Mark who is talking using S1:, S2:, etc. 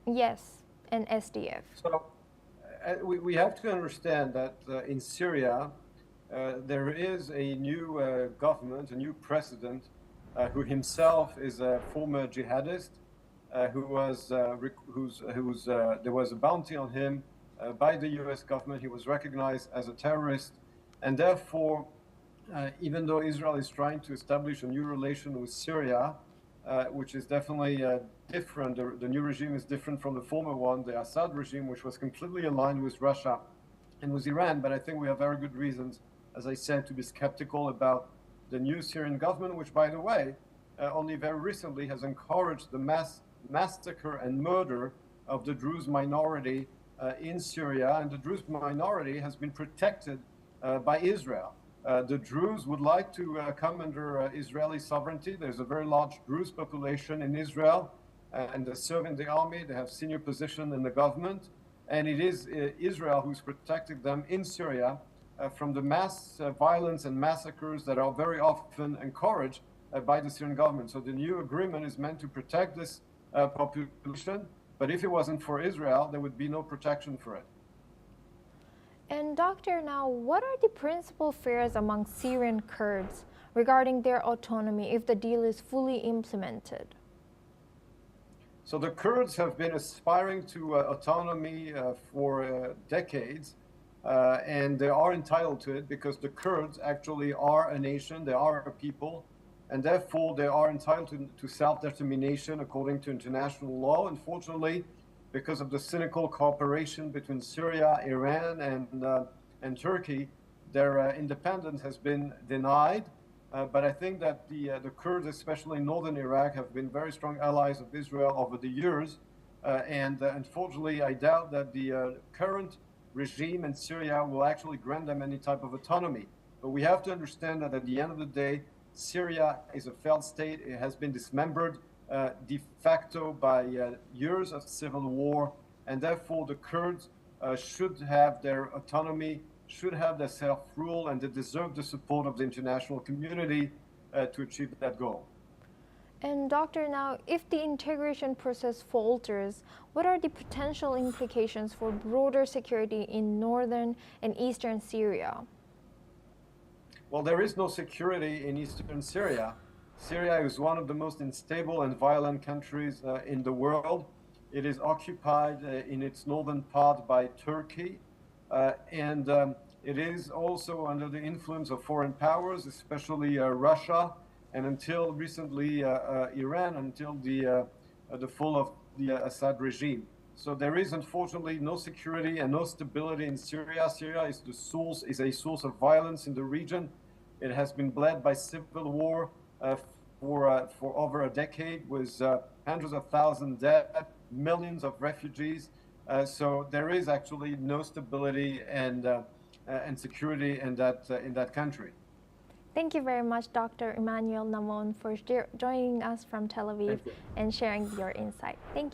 S1: Yes, and SDF.
S2: So we have to understand that in Syria, there is a new government, a new president, who himself is a former jihadist, there was a bounty on him by the US government. He was recognized as a terrorist, and therefore, even though Israel is trying to establish a new relation with Syria, which is definitely different. The new regime is different from the former one, the Assad regime, which was completely aligned with Russia and with Iran. But I think we have very good reasons, as I said, to be skeptical about the new Syrian government, which, by the way, only very recently has encouraged the massacre and murder of the Druze minority in Syria. And the Druze minority has been protected by Israel. The Druze would like to come under Israeli sovereignty. There's a very large Druze population in Israel, and they serve in the army. They have senior position in the government, and it is Israel who's protecting them in Syria from the mass violence and massacres that are very often encouraged by the Syrian government. So the new agreement is meant to protect this population, but if it wasn't for Israel, there would be no protection for it.
S1: And Doctor, now what are the principal fears among Syrian Kurds regarding their autonomy if the deal is fully implemented?
S2: So the Kurds have been aspiring to autonomy for decades, and they are entitled to it because the Kurds actually are a nation, they are a people, and therefore they are entitled to self-determination according to international law. Unfortunately, because of the cynical cooperation between Syria, Iran, and Turkey, their independence has been denied. But I think that the Kurds, especially in northern Iraq, have been very strong allies of Israel over the years. And unfortunately, I doubt that the current regime in Syria will actually grant them any type of autonomy. But we have to understand that at the end of the day, Syria is a failed state. It has been dismembered de facto by years of civil war, and therefore the Kurds should have their autonomy, should have their self-rule, and they deserve the support of the international community to achieve that goal.
S1: And Doctor, now if the integration process falters, what are the potential implications for broader security in northern and eastern Syria?
S2: Well, there is no security in eastern Syria. Syria is one of the most unstable and violent countries in the world. It is occupied in its northern part by Turkey, and it is also under the influence of foreign powers, especially Russia, and until recently Iran, until the fall of the Assad regime. So there is unfortunately no security and no stability in Syria. Syria is a source of violence in the region. It has been bled by civil war for over a decade, with hundreds of thousands dead, millions of refugees. So there is actually no stability and security in that country.
S1: Thank you very much, Dr. Emmanuel Namon, for joining us from Tel Aviv and sharing your insight. Thank you.